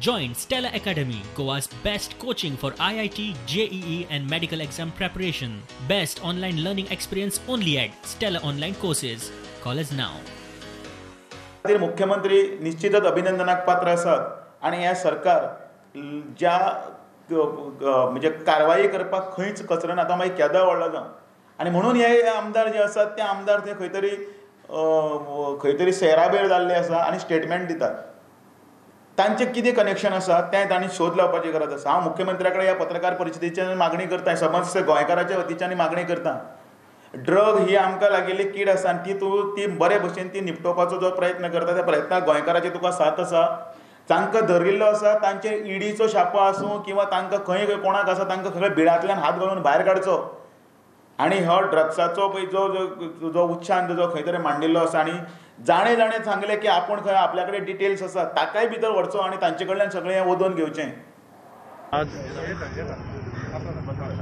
Join Stella Academy, Goa's best coaching for IIT, JEE and medical exam preparation. Best online learning experience only at Stella Online Courses. Call us now. मुख्यमंत्री निश्चितच अभिनंदनाक पात्र आसात आणि हे सरकार ज्या म्हणजे कारवाई करपाक खंयच कचरना आता मागीर केदां व्हडलो जावन आनी म्हणून हे आमदार जे आसात ते आमदार ते खंय तरी सेराबेर जाल्ले आसा आनी स्टेटमेंट दितात. तांचे कितें कनेक्शन आसा तें तांणी शोध लावपाची गरज आसा. हांव मुख्यमंत्र्या कडेन ह्या पत्रकार परिशदेच्यान मागणी करता, समस्त गोंयकारांच्या वतीच्यान मागणी करता. ड्रग ही आमकां लागिल्ली कीड आसा आनी ती बरे भशेन ती निपटोवपाचो जो प्रयत्न करता त्या प्रयत्नाक गोंयकाराची तुका साथ आसा. तांकां धरिल्लो आसा, तांचे ईडीचो शापो आसूं किंवा तांकां खंय कोणाक आसा तांकां सगळे भिडांतल्यान हात घालून भायर काडचो आनी हो ड्रग्साचो पळय जो उच्चांत जो खंय तरी मांडिल्लो आसा आनी जाणें सांगलें की आपूण खंय आपल्या कडेन डिटेल्स आसा ताकाय भितर व्हरचो आनी तांचे कडल्यान सगळें हें ओदोन घेवचें. आज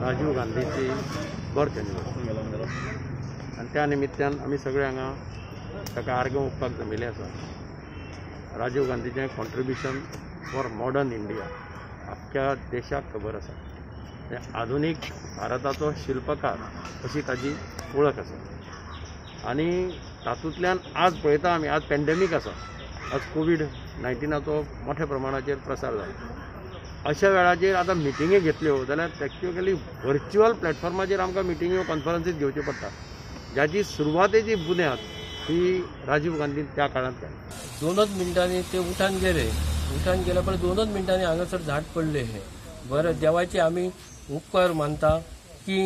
राजीव गांधीची बर्थ एनिवर्सरी आनी त्या निमित्यान आमी सगळे हांगा ताका आर्गां ओंपपाक जमिल्ले आसा. राजीव गांधीचें कॉन्ट्रिब्युशन फॉर मॉडर्न इंडिया आख्ख्या देशाक खबर आसा. आधुनीक भारताचो शिल्पकार अशी ताजी वळख आसा आनी तातूंतल्यान आज पळयता आमी आज पॅन्डेमीक आसा, आज कोवीड-19चो मोठ्या प्रमाणाचेर प्रसार जाला. अशा वेळाचेर आतां मिटिंगे घेतल्यो जाल्यार प्रॅक्टिकली व्हर्च्युअल प्लॅटफॉर्माचेर आमकां मिटिंग्यो कॉन्फरन्सीस घेवच्यो पडटा, ज्याची सुरवातेची बुन्याद ही राजीव गांधीन त्या काळांत केली. 2 मिनटांनी ते उठान गेले पण 2 मिनटांनी हांगासर झाड पडले. हे बरं देवाचे आमी उपकार मानता की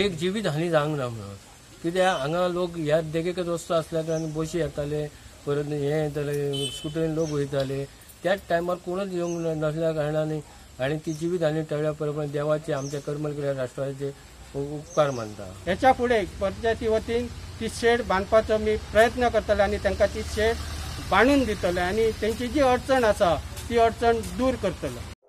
एक जिवीत हानी जावंक ना म्हणून. कित्याक हांगा लोक ह्या देगेकच वस्त आसल्या कारणान बशी येताले, परत हे येताले, स्कुटरीन लोक वयताले, त्याच टायमार कोणूच येवंक नसल्या कारणान आनी ती जिवीत हानी टळ्या परत देवाचे आमच्या कर्मल केल्या राष्ट्राचे उपकार मानता. ह्याच्या फुडें पंचायती वतीन ती शेड बांदपाचो मी प्रयत्न करतले आनी तांकां ती शेड बांदून दितले आनी तेंची जी अडचण आसा ती अडचण दूर करतले.